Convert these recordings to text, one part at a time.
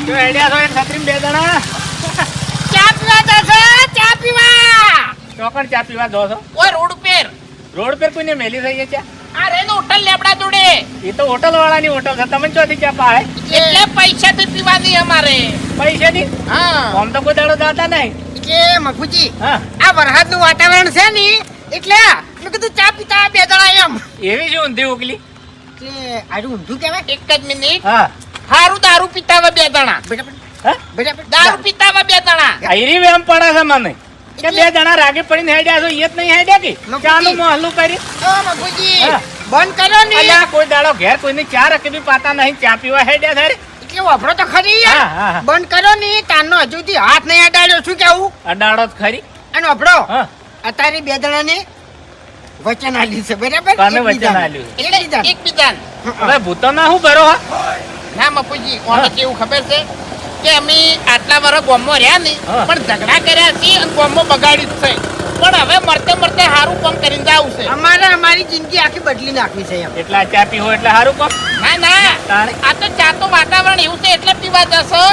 જો આઈડિયા હોય છત્રી બે જણા ચા પીવા જશે, ચા પીવા. ચોકડ ચા પીવા દો છો ઓય રોડ ઉપર. રોડ પર કોઈને મેલી થઈ છે આ રેનો હોટલ લેબડા જોડે. એ તો હોટલ વાળાની હોટલ છે તમે ચોથી ચા પાય એટલે પૈસાથી પીવાની અમારે. પૈસાની હા. આમ તો કોઈ દાડો જાતા નહીં કે મફુજી હા આ વરસાદનું વાતાવરણ છે ને એટલે મેં કીધું ચા પીતા બે જણા એમ. એવી શું ઊંધી ઉકલી કે આડું ઊંધું કહેવાય. એક જ મિનિટ. હા હારું દારૂ પીતા હોય બે જણા. હા દારૂ પીતા હોય બે જણા. આયરી એમ પડે છે મને કે બે જણા રાગે પડીને હેડ્યા છો એ જ નહીં હેડ્યા કે ચાનું મોહલું કરી ઓ મફુજી હા. બંધ કર્યો ને. અલ્યા કોઈ દાડો ઘેર કોઈની ચા રખી બી પાતા નહીં ચા પીવા હેડ્યા થાય એટલે વાપરો તો ખરી યાર. હા, હા, હા. બંધ કર્યો ને તારનો હજુ સુધી હાથ નહીં અડાડ્યો. શું કેવું? અડાડો જ ખરી અને વાપરો હા અત્યારે બે જણાને વચન આલ્યું છે બરાબર. કાને વચન આલ્યું છે? એકબીજાને. હવે ભૂતો ના હું ભરો હા ના મપુજી ઓને કેવું ખબર છે કે અમે આટલા વર્ષ ગામમાં રહ્યા નહીં હા. પણ ઝઘડા કર્યા છે અને ગામમાં બગાડ્યું જ છે. પણ હવે મરતે મરતે સારું કામ કરીને જાવું છે. અમારે અમારી જિંદગી આખી બદલી નાખવી છે એમ. એટલા ચા પીવો એટલે સારું કોમ ના ના તાણે? આ તો ચા તો વાતાવરણ એવું છે એટલે પીવા જશો.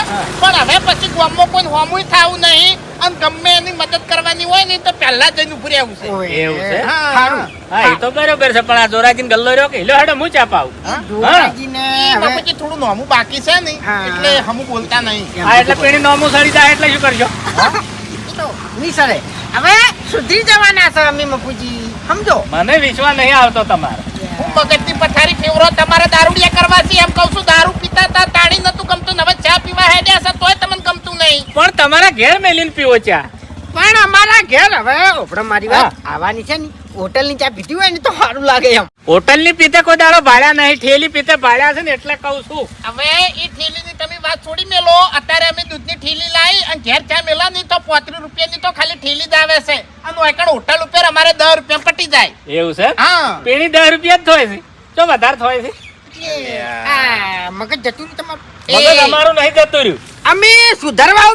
પણ હવે પછી ગામમાં કોઈ હોમુય થાવું નહીં અને ગમે એની મદદ કરવાની હોય ને તો પહેલા જઈને ઉભું રહેવું છે. એવું છે હા. હા એ તો બરોબર છે પણ આ જોરાજીને ગલ્લો રહ્યો કે હેલો હેડો હું ચા પાઉં જોરાજીને એમાં હવે- પછી થોડું નોમું બાકી છે ને હા. એટલે હમું બોલતા નહીં. હા એટલે પેણી નોમું સડી જાય એટલે શું કરજો તો નહીં સરે. હવે સુધરી જવાના છે અમે મપુજી સમજો. મને વિશ્વાસ નહીં આવતો તમારો હું મગજની પથારી ફેવરો તમારે દારૂડિયા કરવા છે એમ કહું છું. દારૂ પીતા તા તાળી નતું ગમતું ને હવે ચા પીવા હેડ્યા છે તોય તમને ગમતું નહીં. પણ તમારા ઘેર મેલીને પીવો ચા પણ અમારા ઘેર હવે ઓપડો મારી વાત આવવાની છે ને હોટલ ની ચા પીધી હોય ને તો સારું લાગે એમ. હોટલ ની પીતે કોઈ દાડો ભાડ્યા નહીં ઠેલી પીતે ભાડ્યા છે ને એટલે કહું છું હવે એ ઠેલીની તમે વાત છોડી મેલો. અત્યારે અમે દૂધની ઠેલી લાવી અને ઘેર ચા મેલા નહીં તો 35 રૂપિયાની તો ખાલી ઠેલી જ આવે છે અને એકણ હોટલ ઉપર અમારે 10 રૂપિયા પટી જાય. એવું છે હા પેણી 10 રૂપિયા જ થોય છે તો વધારે થોય છે આ મગજ જતું રહ્યું તમારું. મગજ અમારું નહીં જતું રહ્યું અમે સુધારવા